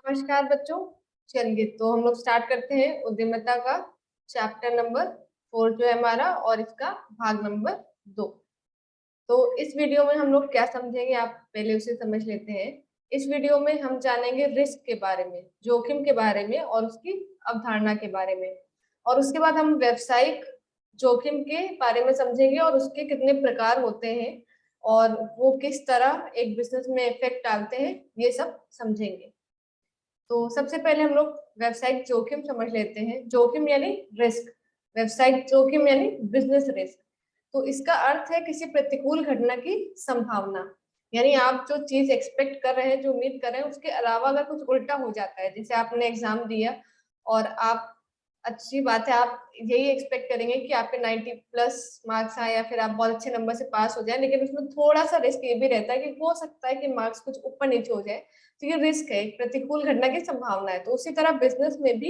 नमस्कार बच्चों। चलिए तो हम लोग स्टार्ट करते हैं उद्यमिता का चैप्टर नंबर 4 जो है हमारा, और इसका भाग नंबर 2। तो इस वीडियो में हम लोग क्या समझेंगे, आप पहले उसे समझ लेते हैं। इस वीडियो में हम जानेंगे रिस्क के बारे में, जोखिम के बारे में और उसकी अवधारणा के बारे में। और उसके बाद हम व्यावसायिक जोखिम के बारे में समझेंगे और उसके कितने प्रकार होते हैं और वो किस तरह एक बिजनेस में इफेक्ट डालते हैं, ये सब समझेंगे। तो सबसे पहले हम लोग व्यवसायिक जोखिम समझ लेते हैं। जोखिम यानी रिस्क, व्यवसायिक जोखिम यानी बिजनेस रिस्क। तो इसका अर्थ है किसी प्रतिकूल घटना की संभावना, यानी आप जो चीज एक्सपेक्ट कर रहे हैं, जो उम्मीद कर रहे हैं, उसके अलावा अगर कुछ उल्टा हो जाता है। जैसे आपने एग्जाम दिया और आप, अच्छी बात है, आप यही एक्सपेक्ट करेंगे कि आपके 90 प्लस मार्क्स आए या फिर आप बहुत अच्छे नंबर से पास हो जाए, लेकिन उसमें थोड़ा सा रिस्क ये भी रहता है कि हो सकता है कि मार्क्स कुछ ऊपर नीचे हो जाए। तो ये रिस्क है, एक प्रतिकूल घटना की संभावना है। तो उसी तरह बिजनेस में भी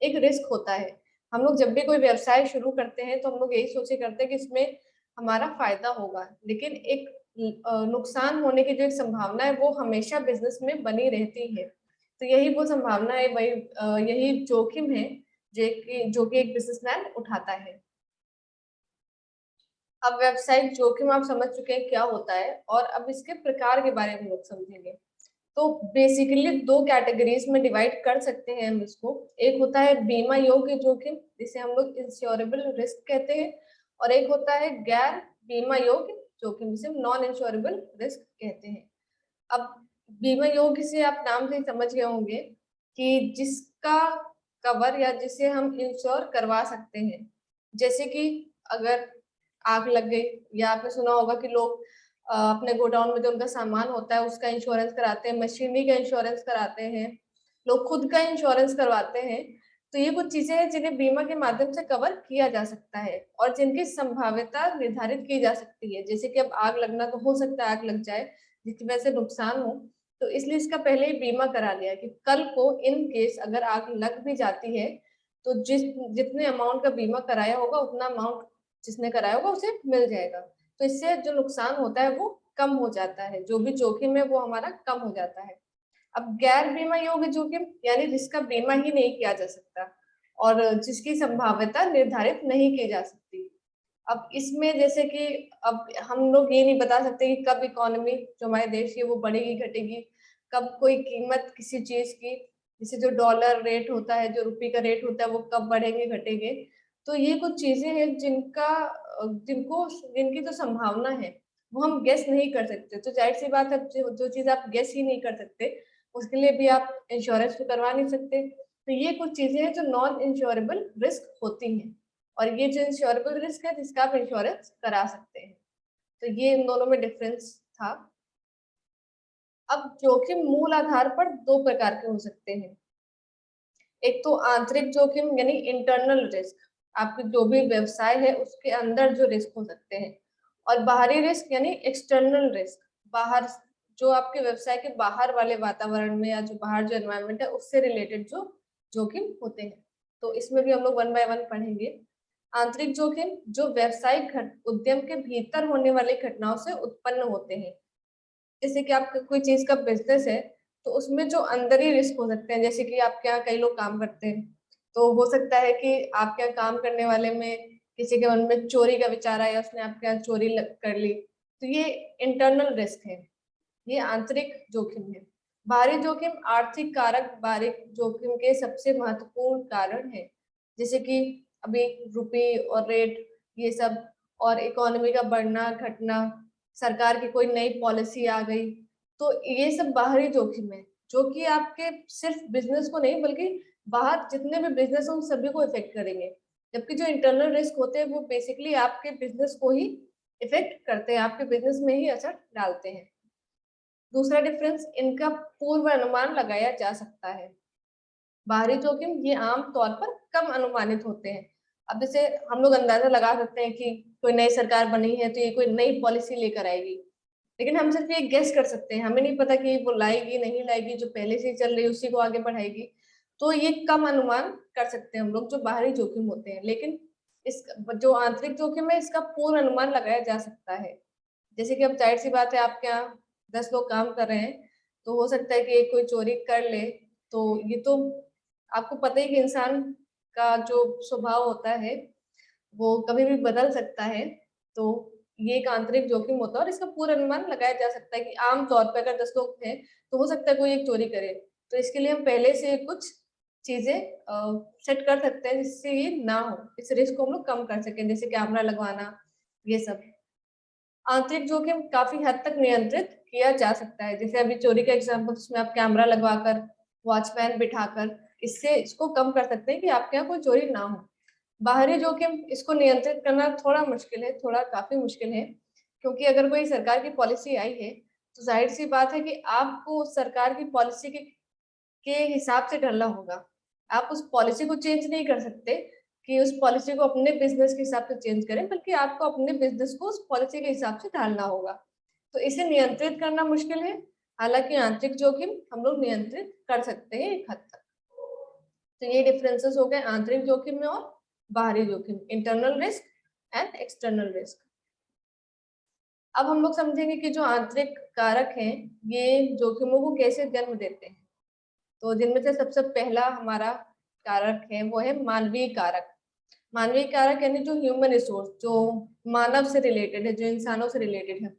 एक रिस्क होता है। हम लोग जब भी कोई व्यवसाय शुरू करते हैं तो हम लोग यही सोचे करते हैं कि इसमें हमारा फायदा होगा, लेकिन एक नुकसान होने की जो एक संभावना है वो हमेशा बिजनेस में बनी रहती है। तो यही वो संभावना है, वही यही जोखिम है जो कि एक बिजनेसमैन उठाता है। अब व्यावसायिक जोखिम आप समझ चुके हैं क्या होता है, और अब इसके प्रकार के बारे में हम लोग समझेंगे। तो बेसिकली दो कैटेगरीज में डिवाइड कर सकते हैं हम इसको। एक होता है बीमा योग्य जोखिम, जिसे हम लोग इंश्योरेबल रिस्क कहते हैं, और एक होता है गैर बीमा योग्य जोखिम, जिसे नॉन इंश्योरेबल रिस्क कहते हैं। अब बीमा योग्य से आप नाम से ही समझ गए होंगे कि जिसका कवर या जिसे हम इंश्योर करवा सकते हैं। जैसे कि अगर आग लग गई, या आपने सुना होगा कि लोग अपने गोडाउन में जो उनका सामान होता है उसका इंश्योरेंस कराते हैं, मशीनरी का इंश्योरेंस कराते हैं, लोग खुद का इंश्योरेंस करवाते हैं। तो ये कुछ चीजें हैं जिन्हें बीमा के माध्यम से कवर किया जा सकता है और जिनकी संभाव्यता निर्धारित की जा सकती है। जैसे कि अब आग लगना, तो हो सकता है आग लग जाए जिसकी वजह से नुकसान हो, तो इसलिए इसका पहले ही बीमा करा लिया कि कल को इन केस अगर आग लग भी जाती है तो जितने अमाउंट का बीमा कराया होगा उतना अमाउंट जिसने कराया होगा उसे मिल जाएगा। तो इससे जो नुकसान होता है वो कम हो जाता है, जो भी जोखिम है वो हमारा कम हो जाता है। अब गैर बीमा योग्य जोखिम यानी जिसका बीमा ही नहीं किया जा सकता और जिसकी संभाव्यता निर्धारित नहीं की जा सकती। अब इसमें जैसे कि अब हम लोग ये नहीं बता सकते कि कब इकोनॉमी जो हमारे देश की है वो बढ़ेगी घटेगी, कब कोई कीमत किसी चीज की, जैसे जो डॉलर रेट होता है, जो रुपये का रेट होता है, वो कब बढ़ेंगे घटेंगे। तो ये कुछ चीजें हैं जिनकी जो संभावना है वो हम गेस नहीं कर सकते। तो जाहिर सी बात है, जो चीज आप गेस ही नहीं कर सकते उसके लिए भी आप इंश्योरेंस तो करवा नहीं सकते। तो ये कुछ चीजें हैं जो नॉन इंश्योरेबल रिस्क होती हैं, और ये जो इंश्योरेबल रिस्क है जिसका आप इंश्योरेंस करा सकते हैं। तो ये इन दोनों में डिफरेंस था। अब जोखिम मूल आधार पर दो प्रकार के हो सकते हैं। एक तो आंतरिक जोखिम यानी इंटरनल रिस्क, आपके जो भी व्यवसाय है उसके अंदर जो रिस्क हो सकते हैं, और बाहरी रिस्क यानी एक्सटर्नल रिस्क, बाहर जो आपके व्यवसाय के बाहर वाले वातावरण में या जो बाहर जो एनवायरनमेंट है उससे रिलेटेड जो जोखिम होते हैं। तो इसमें भी हम लोग वन बाय वन पढ़ेंगे। आंतरिक जोखिम जो व्यवसायिक उद्यम के भीतर होने वाली घटनाओं से उत्पन्न होते हैं। जैसे कि आपका कोई चीज का बिजनेस है तो उसमें जो अंदर ही रिस्क हो सकते हैं, जैसे कि आपके यहाँ कई लोग काम करते हैं, तो हो सकता है कि आपके यहाँ काम करने वाले में किसी के मन में चोरी का विचार आया, उसने आपके यहाँ चोरी कर ली। तो ये इंटरनल रिस्क है, ये आंतरिक जोखिम है। बाहरी जोखिम आर्थिक कारक बाहरी जोखिम के सबसे महत्वपूर्ण कारण है। जैसे कि अभी रुपये और रेट, ये सब, और इकोनॉमी का बढ़ना घटना, सरकार की कोई नई पॉलिसी आ गई, तो ये सब बाहरी जोखिम है जो कि आपके सिर्फ बिजनेस को नहीं बल्कि बाहर जितने भी बिजनेस हैं उन सभी को इफेक्ट करेंगे। जबकि जो इंटरनल रिस्क होते हैं वो बेसिकली आपके बिजनेस को ही इफेक्ट करते हैं, आपके बिजनेस में ही असर डालते हैं। दूसरा डिफरेंस, इनका पूर्व अनुमान लगाया जा सकता है। बाहरी जोखिम ये आम तौर पर कम अनुमानित होते हैं। अब जैसे हम लोग अंदाजा लगा सकते हैं कि कोई नई सरकार बनी है तो ये कोई नई पॉलिसी लेकर आएगी, लेकिन हम सिर्फ ये गेस कर सकते हैं, हमें नहीं पता कि वो लाएगी नहीं लाएगी, जो पहले से ही चल रही है उसी को आगे बढ़ाएगी। तो ये कम अनुमान कर सकते हैं हम लोग, जो बाहरी जोखिम होते हैं। लेकिन इस जो आंतरिक जोखिम है इसका पूर्ण अनुमान लगाया जा सकता है। जैसे कि अब जाहिर सी बात है, आपके यहाँ 10 लोग काम कर रहे हैं, तो हो सकता है कि एक कोई चोरी कर ले, तो ये तो आपको पता ही कि इंसान का जो स्वभाव होता है वो कभी भी बदल सकता है। तो ये एक आंतरिक जोखिम होता है और इसका पूरा अनुमान लगाया जा सकता है कि आम तौर पर अगर 10 लोग हैं तो हो सकता है कोई एक चोरी करे। तो इसके लिए हम पहले से कुछ चीजें सेट कर सकते हैं जिससे ये ना हो, इस रिस्क को हम लोग कम कर सकें, जैसे कैमरा लगवाना, ये सब। आंतरिक जोखिम काफी हद तक नियंत्रित किया जा सकता है, जैसे अभी चोरी का एग्जाम्पल, उसमें आप कैमरा लगवाकर, वॉचमैन बिठाकर इससे इसको कम कर सकते हैं कि आपके यहाँ कोई चोरी ना हो। बाहरी जोखिम, इसको नियंत्रित करना थोड़ा मुश्किल है, थोड़ा काफी मुश्किल है, क्योंकि अगर कोई सरकार की पॉलिसी आई है तो जाहिर सी बात है कि आपको उस सरकार की पॉलिसी के हिसाब से ढलना होगा। आप उस पॉलिसी को चेंज नहीं कर सकते कि उस पॉलिसी को अपने बिजनेस के हिसाब से चेंज करें, बल्कि आपको अपने बिजनेस को उस पॉलिसी के हिसाब से ढालना होगा। तो इसे नियंत्रित करना मुश्किल है, हालांकि आंतरिक जोखिम हम लोग नियंत्रित कर सकते हैं एक हद तक। तो ये डिफरेंसेस हो गए आंतरिक जोखिम में और बाहरी जोखिम, internal risk and external risk. अब हम लोग समझेंगे कि जो आंतरिक कारक हैं ये जोखिमों को कैसे जन्म देते हैं। तो जिनमें से सबसे पहला हमारा कारक है वो है मानवीय कारक। मानवीय कारक यानी जो ह्यूमन रिसोर्स, जो मानव से रिलेटेड है, जो इंसानों से रिलेटेड है।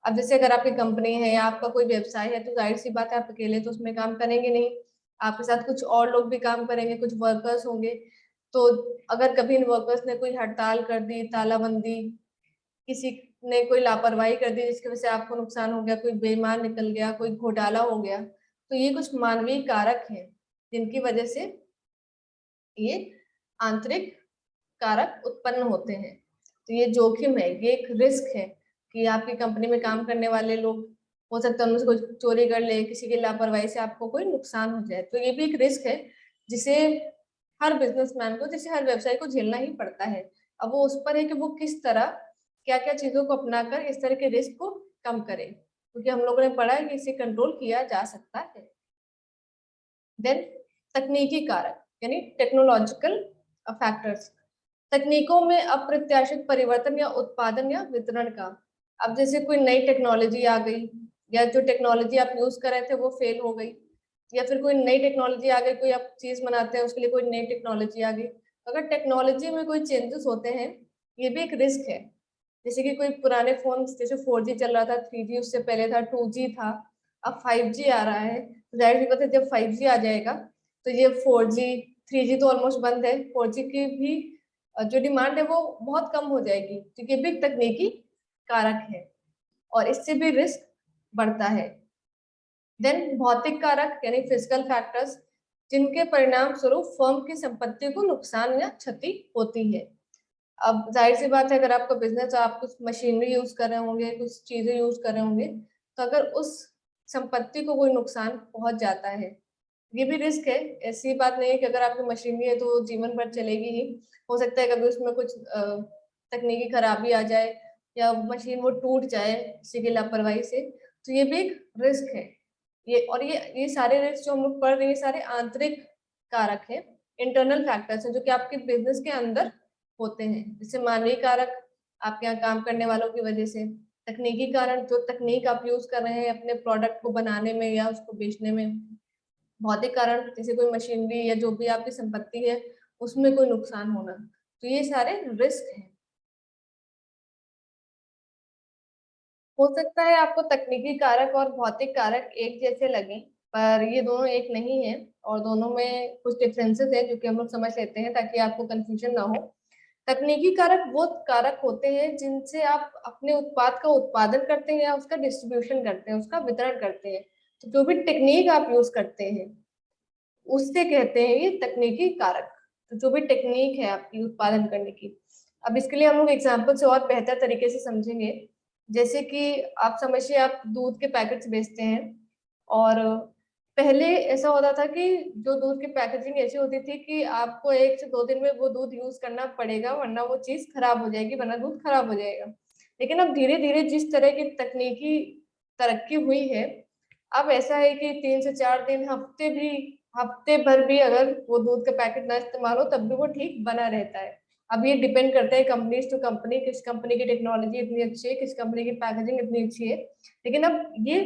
अब जैसे अगर आपकी कंपनी है या आपका कोई व्यवसाय है तो जाहिर सी बात है आप अकेले तो उसमें काम करेंगे नहीं, आपके साथ कुछ और लोग भी काम करेंगे, कुछ वर्कर्स होंगे। तो अगर कभी इन वर्कर्स ने कोई हड़ताल कर दी, तालाबंदी, किसी ने कोई लापरवाही कर दी जिसकी वजह से आपको नुकसान हो गया, कोई बेईमान निकल गया, कोई घोटाला हो गया, तो ये कुछ मानवीय कारक हैं जिनकी वजह से ये आंतरिक कारक उत्पन्न होते हैं। तो ये जोखिम है, ये एक रिस्क है कि आपकी कंपनी में काम करने वाले लोग, हो सकता है उनमें से कोई चोरी कर ले, किसी की लापरवाही से आपको कोई नुकसान हो जाए। तो ये भी एक रिस्क है जिसे हर बिजनेसमैन को, जिसे हर व्यवसाय को झेलना ही पड़ता है। अब वो उस पर है कि वो किस तरह, क्या क्या चीजों को अपनाकर इस तरह के रिस्क को कम करे, क्योंकि हम लोगों ने पढ़ा है कि इसे कंट्रोल किया जा सकता है। देन तकनीकी कारक यानी टेक्नोलॉजिकल फैक्टर्स। तकनीकों में अप्रत्याशित परिवर्तन या उत्पादन या वितरण का। अब जैसे कोई नई टेक्नोलॉजी आ गई, या जो टेक्नोलॉजी आप यूज कर रहे थे वो फेल हो गई, या फिर कोई नई टेक्नोलॉजी आ गई, कोई आप चीज बनाते हैं उसके लिए कोई नई टेक्नोलॉजी आ गई। अगर टेक्नोलॉजी में कोई चेंजेस होते हैं, ये भी एक रिस्क है। जैसे कि कोई पुराने फोन, जैसे 4G चल रहा था, 3G उससे पहले था, 2G था, अब 5G आ रहा है। तो जाहिर सी बात है जब 5G आ जाएगा तो ये 4G, 3G तो ऑलमोस्ट बंद है, 4G की भी जो डिमांड है वो बहुत कम हो जाएगी, क्योंकि भी तकनीकी कारक है और इससे भी रिस्क बढ़ता है। देन भौतिक कारक यानी फिजिकल फैक्टर्स, जिनके परिणाम स्वरूप फर्म की संपत्ति को नुकसान या क्षति होती है। अब जाहिर सी बात है अगर आपका बिजनेस, आप कुछ मशीनरी यूज कर रहे होंगे, कुछ चीजें यूज कर रहे होंगे, तो अगर उस संपत्ति को कोई नुकसान पहुंच जाता है, ये भी रिस्क है। ऐसी बात नहीं है कि अगर आपकी मशीनरी है तो जीवन भर चलेगी ही, हो सकता है कभी उसमें कुछ तकनीकी खराबी आ जाए या मशीन वो टूट जाए किसी की लापरवाही से, तो ये भी एक रिस्क है। ये सारे रिस्क जो हम लोग पढ़ रहे हैं, ये सारे आंतरिक कारक है, इंटरनल फैक्टर्स है, जो कि आपके बिजनेस के अंदर होते हैं। जैसे मानवीय कारक, आपके यहाँ काम करने वालों की वजह से। तकनीकी कारण, जो तकनीक आप यूज कर रहे हैं अपने प्रोडक्ट को बनाने में या उसको बेचने में। भौतिक कारण, जैसे कोई मशीनरी या जो भी आपकी संपत्ति है उसमें कोई नुकसान होना। तो ये सारे रिस्क हैं। हो सकता है आपको तकनीकी कारक और भौतिक कारक एक जैसे लगे, पर ये दोनों एक नहीं है, और दोनों में कुछ डिफरेंसेस है जो कि हम लोग समझ लेते हैं ताकि आपको कंफ्यूजन ना हो। तकनीकी कारक वो कारक होते हैं जिनसे आप अपने उत्पाद का उत्पादन करते हैं या उसका डिस्ट्रीब्यूशन करते हैं, उसका वितरण करते हैं। तो जो भी टेक्निक आप यूज करते हैं उससे कहते हैं ये तकनीकी कारक। तो जो भी टेक्निक है आपकी उत्पादन करने की। अब इसके लिए हम लोग एग्जाम्पल से और बेहतर तरीके से समझेंगे। जैसे कि आप समझिए, आप दूध के पैकेट्स बेचते हैं, और पहले ऐसा होता था कि जो दूध की पैकेजिंग ऐसी होती थी कि आपको 1 से 2 दिन में वो दूध यूज करना पड़ेगा, वरना वो चीज खराब हो जाएगी, वरना दूध खराब हो जाएगा। लेकिन अब धीरे धीरे जिस तरह की तकनीकी तरक्की हुई है, अब ऐसा है कि 3 से 4 दिन, हफ्ते भर भी अगर वो दूध का पैकेट ना इस्तेमाल हो तब भी वो ठीक बना रहता है। अब ये डिपेंड करता है कंपनीज टू कंपनी, किस कंपनी की टेक्नोलॉजी इतनी अच्छी है, किस कंपनी की पैकेजिंग इतनी अच्छी है। लेकिन अब ये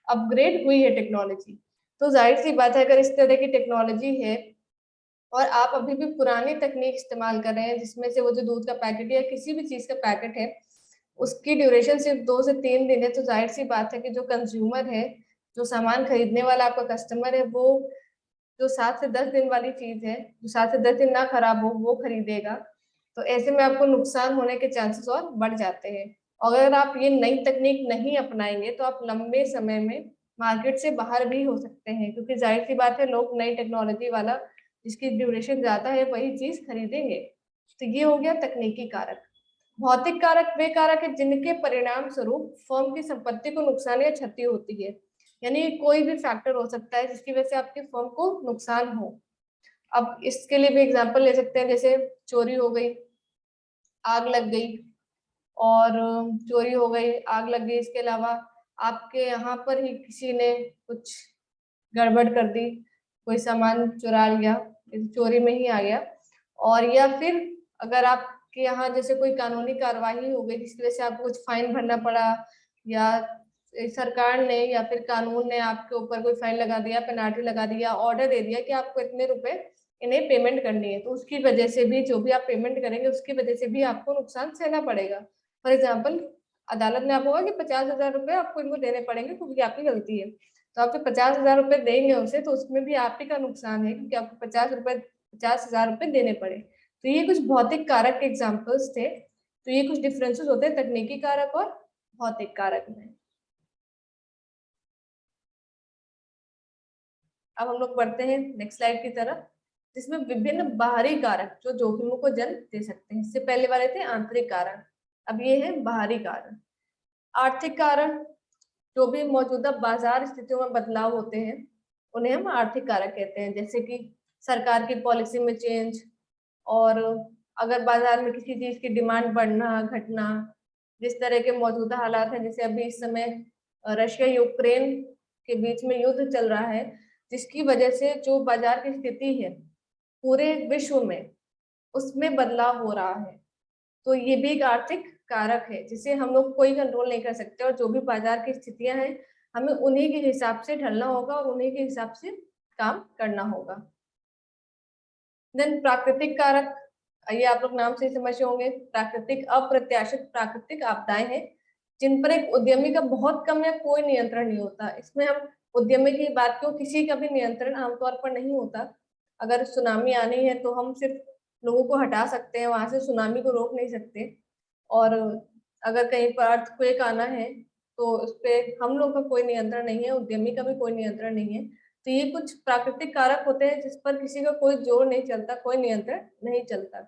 अपग्रेड हुई है टेक्नोलॉजी। तो जाहिर सी बात है अगर इस तरह की टेक्नोलॉजी है और आप अभी भी पुरानी तकनीक इस्तेमाल कर रहे हैं, जिसमें से वो जो दूध का पैकेट या किसी भी चीज का पैकेट है उसकी ड्यूरेशन सिर्फ 2 से 3 दिन है, तो जाहिर सी बात है कि जो कंज्यूमर है, जो सामान खरीदने वाला आपका कस्टमर है, वो जो 7 से 10 दिन वाली चीज है, जो 7 से 10 दिन ना खराब हो, वो खरीदेगा। तो ऐसे में आपको नुकसान होने के चांसेस और बढ़ जाते हैं। और अगर आप ये नई तकनीक नहीं अपनाएंगे तो आप लंबे समय में मार्केट से बाहर भी हो सकते हैं, क्योंकि जाहिर सी बात है लोग नई टेक्नोलॉजी वाला जिसकी ड्यूरेशन ज्यादा है वही चीज खरीदेंगे। तो ये हो गया तकनीकी कारक। भौतिक कारक वे कारक है जिनके परिणाम स्वरूप फर्म की संपत्ति को नुकसान या क्षति होती है। यानी कोई भी फैक्टर हो सकता है जिसकी वजह से आपके फर्म को नुकसान हो। अब इसके लिए भी एग्जांपल ले सकते हैं, जैसे चोरी हो गई, आग लग गई, और चोरी हो गई, आग लग गई, इसके अलावा आपके यहाँ पर ही किसी ने कुछ गड़बड़ कर दी, कोई सामान चुरा लिया, चोरी में ही आ गया। और या फिर अगर आपके यहाँ जैसे कोई कानूनी कार्यवाही हो गई जिसकी वजह से आपको कुछ फाइन भरना पड़ा, या सरकार ने या फिर कानून ने आपके ऊपर कोई फाइन लगा दिया, पेनाल्टी लगा दिया, ऑर्डर दे दिया कि आपको इतने रुपए इन्हें पेमेंट करनी है, तो उसकी वजह से भी जो भी आप पेमेंट करेंगे उसकी वजह से भी आपको नुकसान सहना पड़ेगा। फॉर एग्जाम्पल, अदालत ने आपको कहा कि 50,000 रुपए आपको इनको देने पड़ेंगे क्योंकि आपकी गलती है, तो आप जो 50,000 रुपए देंगे उसे, तो उसमें भी आप ही का नुकसान है क्योंकि आपको 50,000 रुपए देने पड़े। तो ये कुछ भौतिक कारक के एग्जाम्पल्स थे। तो ये कुछ डिफरेंसेस होते हैं तकनीकी कारक और भौतिक कारक में। अब हम लोग बढ़ते हैं नेक्स्ट स्लाइड की तरफ, जिसमें विभिन्न बाहरी कारक जो जोखिमों को जन्म दे सकते हैं। इससे पहले वाले थे आंतरिक कारण, अब ये है बाहरी कारण। आर्थिक कारण, जो भी मौजूदा बाजार स्थितियों में बदलाव होते हैं उन्हें हम आर्थिक कारक कहते हैं, जैसे कि सरकार की पॉलिसी में चेंज, और अगर बाजार में किसी चीज की डिमांड बढ़ना घटना, जिस तरह के मौजूदा हालात हैं, जैसे अभी इस समय रशिया यूक्रेन के बीच में युद्ध चल रहा है, जिसकी वजह से जो बाजार की स्थिति है पूरे विश्व में उसमें बदलाव हो रहा है। तो ये भी एक आर्थिक कारक है जिसे हम लोग कोई कंट्रोल नहीं कर सकते, और जो भी बाजार की स्थितियां हैं हमें उन्हीं के हिसाब से ढलना होगा और उन्हीं के हिसाब से काम करना होगा। देन प्राकृतिक कारक, ये आप लोग नाम से ही समझ होंगे, प्राकृतिक अप्रत्याशित प्राकृतिक आपदाएं हैं जिन पर एक उद्यमी का बहुत कम या कोई नियंत्रण नहीं होता। इसमें हम उद्यमी की बात क्यों, किसी का भी नियंत्रण आमतौर पर नहीं होता। अगर सुनामी आनी है तो हम सिर्फ लोगों को हटा सकते हैं वहां से, सुनामी को रोक नहीं सकते। और अगर कहीं पर अर्थक्वेक आना है तो उस पर हम लोग का कोई नियंत्रण नहीं है, उद्यमी का भी कोई नियंत्रण नहीं है। तो ये कुछ प्राकृतिक कारक होते हैं जिस पर किसी का कोई जोर नहीं चलता, कोई नियंत्रण नहीं चलता।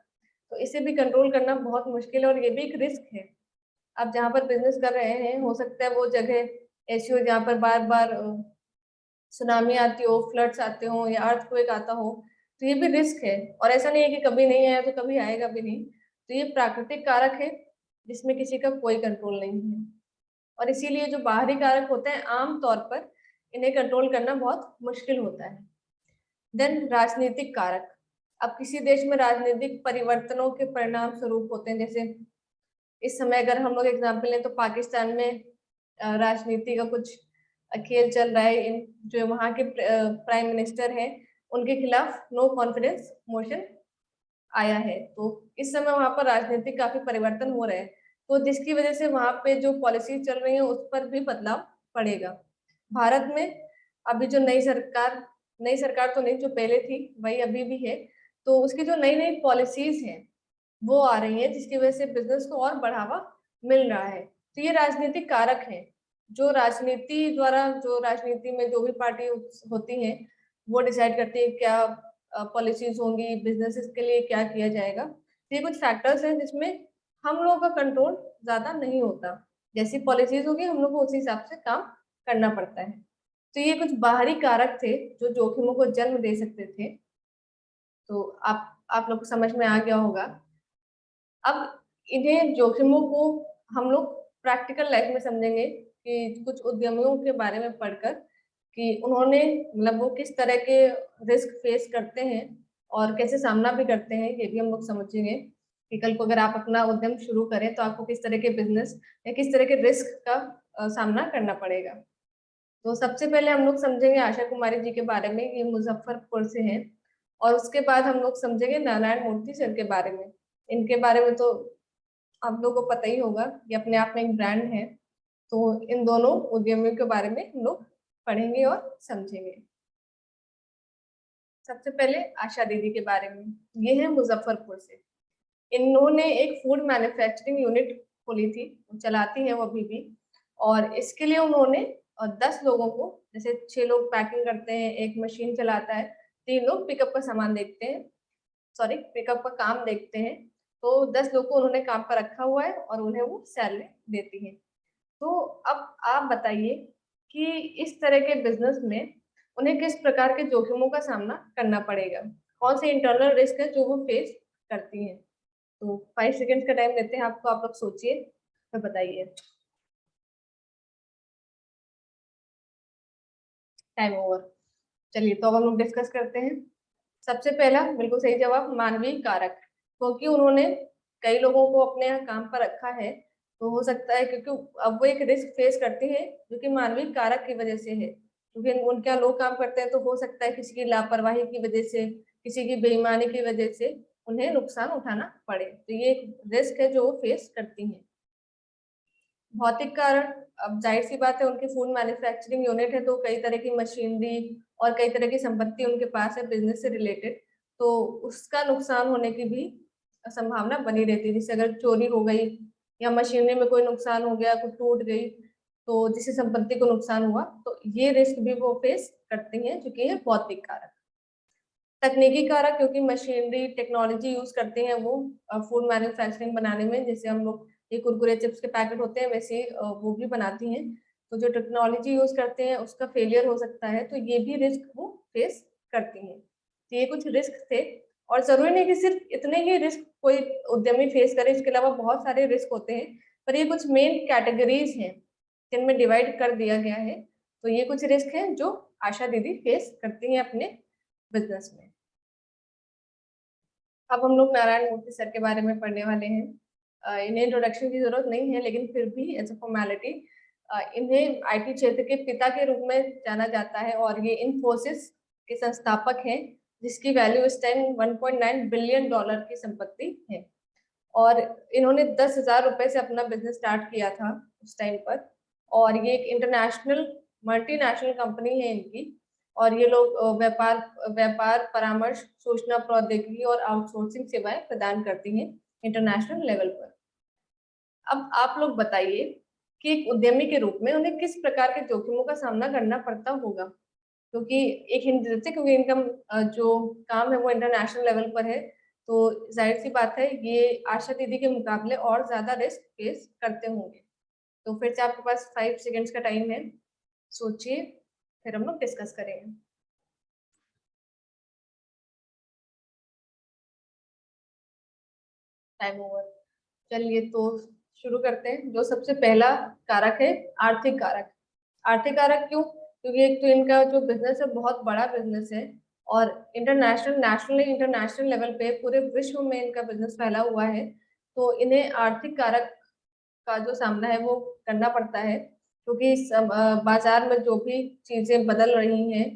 तो इसे भी कंट्रोल करना बहुत मुश्किल है और ये भी एक रिस्क है। आप जहाँ पर बिजनेस कर रहे हैं हो सकता है वो जगह ऐसी हो जहाँ पर बार बार सुनामी आती हो, फ्लड्स आते हो या अर्थक्वेक आता हो। तो ये भी रिस्क है, और ऐसा नहीं है कि कभी नहीं आया तो कभी आएगा भी नहीं। तो ये प्राकृतिक कारक है जिसमें किसी का कोई कंट्रोल नहीं है। और इसीलिए जो बाहरी कारक होते हैं आम तौर पर इन्हें कंट्रोल करना बहुत मुश्किल होता है। देन राजनीतिक कारक, अब किसी देश में राजनीतिक परिवर्तनों के परिणाम स्वरूप होते हैं, जैसे इस समय अगर हम लोग एग्जाम्पल लें तो पाकिस्तान में राजनीति का कुछ खेल चल रहा है। इन जो वहाँ के प्राइम मिनिस्टर हैं उनके खिलाफ नो कॉन्फिडेंस मोशन आया है, तो इस समय वहां पर राजनीतिक काफी परिवर्तन हो रहे हैं, तो जिसकी वजह से वहां पे जो पॉलिसी चल रही है उस पर भी बदलाव पड़ेगा। भारत में अभी जो नई सरकार तो नहीं, जो पहले थी वही अभी भी है, तो उसकी जो नई नई पॉलिसीज हैं वो आ रही है जिसकी वजह से बिजनेस को और बढ़ावा मिल रहा है। तो ये राजनीतिक कारक है, जो राजनीति द्वारा, जो राजनीति में जो भी पार्टी होती है वो डिसाइड करती है क्या पॉलिसीज होंगी, बिजनेसेस के लिए क्या किया जाएगा। तो ये कुछ फैक्टर्स हैं जिसमें हम लोगों का कंट्रोल ज्यादा नहीं होता। जैसी पॉलिसीज होगी हम लोग को उसी हिसाब से काम करना पड़ता है। तो ये कुछ बाहरी कारक थे जो जोखिमों को जन्म दे सकते थे। तो आप लोग को समझ में आ गया होगा। अब इन्हें जोखिमों को हम लोग प्रैक्टिकल लाइफ में समझेंगे कि कुछ उद्यमियों के बारे में पढ़कर कि उन्होंने मतलब वो किस तरह के रिस्क फेस करते हैं और कैसे सामना भी करते हैं, ये भी हम लोग समझेंगे कि कल को अगर आप अपना उद्यम शुरू करें तो आपको किस तरह के बिजनेस या किस तरह के रिस्क का सामना करना पड़ेगा। तो सबसे पहले हम लोग समझेंगे आशा कुमारी जी के बारे में, ये मुजफ्फरपुर से हैं। और उसके बाद हम लोग समझेंगे नारायण मूर्ति सर के बारे में। इनके बारे में तो आप लोगों को पता ही होगा, ये अपने आप में एक ब्रांड है। तो इन दोनों उद्यमियों के बारे में हम लोग पढ़ेंगे और समझेंगे। सबसे पहले आशा दीदी के बारे में, ये है मुजफ्फरपुर से। इन्होंने एक फूड मैन्युफैक्चरिंग यूनिट खोली थी, चलाती हैं वो अभी भी। और इसके लिए उन्होंने 10 लोगों को, जैसे 6 लोग पैकिंग करते हैं, एक मशीन चलाता है, 3 लोग पिकअप का सामान देखते हैं, सॉरी पिकअप का काम देखते हैं। तो 10 लोग को उन्होंने काम पर रखा हुआ है और उन्हें वो सैलरी देती है। तो अब आप बताइए कि इस तरह के बिजनेस में उन्हें किस प्रकार के जोखिमों का सामना करना पड़ेगा, कौन से इंटरनल रिस्क है जो वो फेस करती हैं। तो 5 सेकेंड्स का टाइम देते हैं आपको, आप लोग सोचिए तो बताइए। Time over. चलिए तो अब हम लोग डिस्कस करते हैं। सबसे पहला बिल्कुल सही जवाब, मानवीय कारक। क्योंकि उन्होंने कई लोगों को अपने यहाँ काम पर रखा है, तो हो सकता है क्योंकि अब वो एक रिस्क फेस करती है जो कि मानवीय कारक की वजह से है, क्योंकि उनके यहाँ लोग काम करते हैं, तो हो सकता है किसी की लापरवाही की वजह से, किसी की बेईमानी की वजह से उन्हें नुकसान उठाना पड़े। तो ये एक रिस्क है जो वो फेस करती हैं। भौतिक कारण, अब जाहिर सी बात है उनकी फूड मैन्युफैक्चरिंग यूनिट है, तो कई तरह की मशीनरी और कई तरह की संपत्ति उनके पास है बिजनेस से रिलेटेड। तो उसका नुकसान होने की भी संभावना बनी रहती है। जैसे अगर चोरी हो गई या मशीनरी में कोई नुकसान हो गया, कुछ टूट गई, तो जिससे संपत्ति को नुकसान हुआ, तो ये रिस्क भी वो फेस करती हैं, जो कि है भौतिक कारक। तकनीकी कारक, क्योंकि मशीनरी टेक्नोलॉजी यूज करते हैं वो फूड मैन्युफैक्चरिंग बनाने में, जैसे हम लोग ये कुरकुरे चिप्स के पैकेट होते हैं वैसे वो भी बनाती हैं। तो जो टेक्नोलॉजी यूज करते हैं उसका फेलियर हो सकता है, तो ये भी रिस्क वो फेस करती हैं। तो ये कुछ रिस्क थे। और जरूरी नहीं कि सिर्फ इतने ही रिस्क कोई उद्यमी फेस करे, इसके अलावा बहुत सारे रिस्क होते हैं। पर ये कुछ मेन कैटेगरीज हैं जिनमें डिवाइड कर दिया गया है। तो ये कुछ रिस्क हैं जो आशा दीदी फेस करती हैं अपने बिजनेस में। अब हम लोग नारायण मूर्ति सर के बारे में पढ़ने वाले हैं। इन्हें इंट्रोडक्शन की जरूरत नहीं है, लेकिन फिर भी एज अ फॉर्मेलिटी, इन्हें आईटी क्षेत्र के पिता के रूप में जाना जाता है और ये इन्फोसिस के संस्थापक हैं, जिसकी वैल्यू इस टाइम $1.9 बिलियन की संपत्ति है। और इन्होंने 10,000 रुपए से अपना बिजनेस स्टार्ट किया था उस टाइम पर। और ये एक इंटरनेशनल मल्टीनेशनल कंपनी है इनकी। और ये लोग व्यापार व्यापार परामर्श, सूचना प्रौद्योगिकी और आउटसोर्सिंग सेवाएं प्रदान करती हैं इंटरनेशनल लेवल पर। अब आप लोग बताइए कि एक उद्यमी के रूप में उन्हें किस प्रकार के जोखिमों का सामना करना पड़ता होगा, क्योंकि एक हिंट देते, क्योंकि इनका जो काम है वो इंटरनेशनल लेवल पर है। तो जाहिर सी बात है ये आशा दीदी के मुकाबले और ज्यादा रिस्क फेस करते होंगे। तो फिर से आपके पास 5 सेकेंड्स का टाइम है, सोचिए, फिर हम लोग डिस्कस करेंगे। Time over. चलिए तो शुरू करते हैं। जो सबसे पहला कारक है, आर्थिक कारक। आर्थिक कारक क्यों? क्योंकि एक तो इनका जो बिजनेस है बहुत बड़ा बिजनेस है, और नेशनल इंटरनेशनल लेवल पे पूरे विश्व में इनका बिजनेस फैला हुआ है। तो इन्हें आर्थिक कारक का जो सामना है वो करना पड़ता है, क्योंकि बाजार में जो भी चीजें बदल रही हैं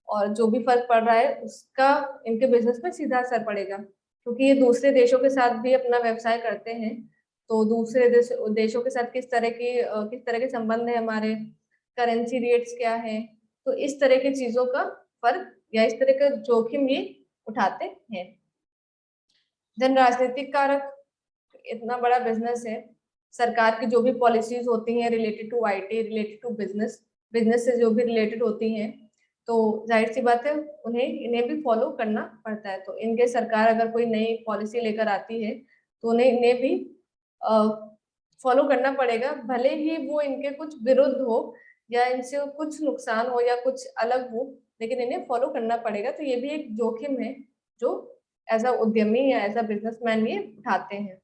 और जो भी फर्क पड़ रहा है उसका इनके बिजनेस में सीधा असर पड़ेगा, क्योंकि ये दूसरे देशों के साथ भी अपना व्यवसाय करते हैं। तो दूसरे देशों के साथ किस तरह के संबंध है हमारे, करेंसी रेट्स क्या है, तो इस तरह की चीजों का फर्क या इस तरह का जोखिम ये उठाते हैं। जन राजनीतिक कारक, इतना बड़ा बिजनेस है, सरकार की जो भी पॉलिसीज होती हैं related to IT, related to business, business से जो भी रिलेटेड होती हैं, तो जाहिर सी बात है उन्हें इन्हें भी फॉलो करना पड़ता है। तो इनके सरकार अगर कोई नई पॉलिसी लेकर आती है तो उन्हें इन्हें भी फॉलो करना पड़ेगा, भले ही वो इनके कुछ विरुद्ध हो या इनसे कुछ नुकसान हो या कुछ अलग हो, लेकिन इन्हें फॉलो करना पड़ेगा। तो ये भी एक जोखिम है जो एज अ उद्यमी या एज अ बिजनेसमैन ये उठाते हैं।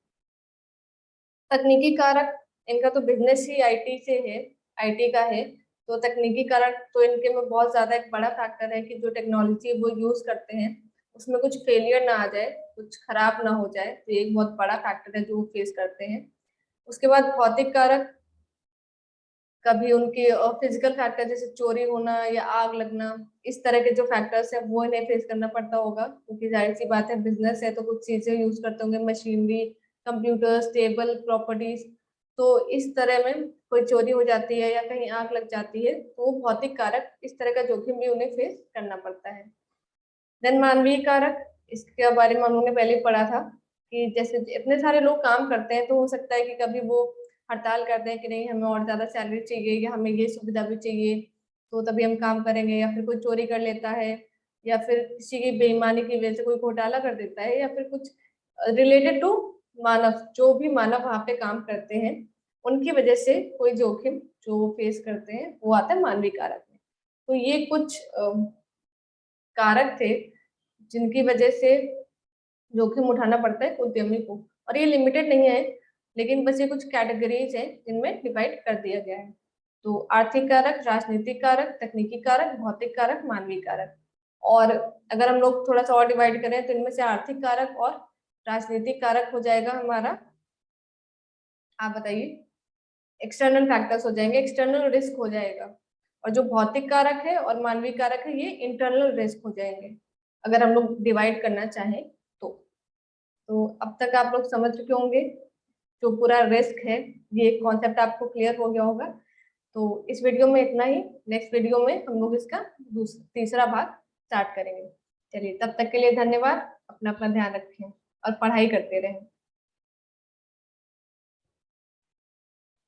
तकनीकी कारक, इनका तो बिजनेस ही आईटी से है, आईटी का है। तो तकनीकी कारक तो इनके में बहुत ज्यादा एक बड़ा फैक्टर है कि जो टेक्नोलॉजी वो यूज करते हैं उसमें कुछ फेलियर ना आ जाए, कुछ खराब ना हो जाए, तो ये एक बहुत बड़ा फैक्टर है जो वो फेस करते हैं। उसके बाद भौतिक कारक, कभी उनके फिजिकल फैक्टर जैसे चोरी होना या आग लगना, इस तरह के जो फैक्टर्स है वो इन्हें फेस करना पड़ता होगा, क्योंकि जाहिर सी बात है बिजनेस है तो कुछ चीजें यूज करते होंगे, मशीनरी, कंप्यूटर्स, टेबल, प्रॉपर्टीज। तो इस तरह में कोई चोरी हो जाती है या कहीं आग लग जाती है तो वो भौतिक कारक, इस तरह का जोखिम भी उन्हें फेस करना पड़ता है। देन मानवीय कारक, इसके बारे में हमने पहले ही पढ़ा था कि जैसे इतने सारे लोग काम करते हैं तो हो सकता है कि कभी वो हड़ताल करते हैं कि नहीं हमें और ज्यादा सैलरी चाहिए या हमें ये सुविधा भी चाहिए, तो तभी हम काम करेंगे, या फिर कोई चोरी कर लेता है, या फिर किसी की बेईमानी की वजह से कोई घोटाला कर देता है, या फिर कुछ रिलेटेड टू मानव, जो भी मानव वहां पे काम करते हैं उनकी वजह से कोई जोखिम जो वो फेस करते हैं वो आता है मानवीय कारक में। तो ये कुछ कारक थे जिनकी वजह से जोखिम उठाना पड़ता है उद्यमी को, और ये लिमिटेड नहीं है, लेकिन बस ये कुछ कैटेगरीज है जिनमें डिवाइड कर दिया गया है। तो आर्थिक कारक, राजनीतिक कारक, तकनीकी कारक, भौतिक कारक, मानवीय कारक। और अगर हम लोग थोड़ा सा और डिवाइड करें तो इनमें से आर्थिक कारक और राजनीतिक कारक हो जाएगा हमारा, आप बताइए, एक्सटर्नल फैक्टर्स हो जाएंगे, एक्सटर्नल रिस्क हो जाएगा। और जो भौतिक कारक है और मानवीय कारक है ये इंटरनल रिस्क हो जाएंगे, अगर हम लोग डिवाइड करना चाहें तो। तो अब तक आप लोग समझ चुके होंगे जो पूरा रिस्क है, ये कॉन्सेप्ट आपको क्लियर हो गया होगा। तो इस वीडियो में इतना ही, नेक्स्ट वीडियो में हम लोग इसका तीसरा भाग स्टार्ट करेंगे। चलिए तब तक के लिए धन्यवाद, अपना अपना ध्यान रखें और पढ़ाई करते रहें।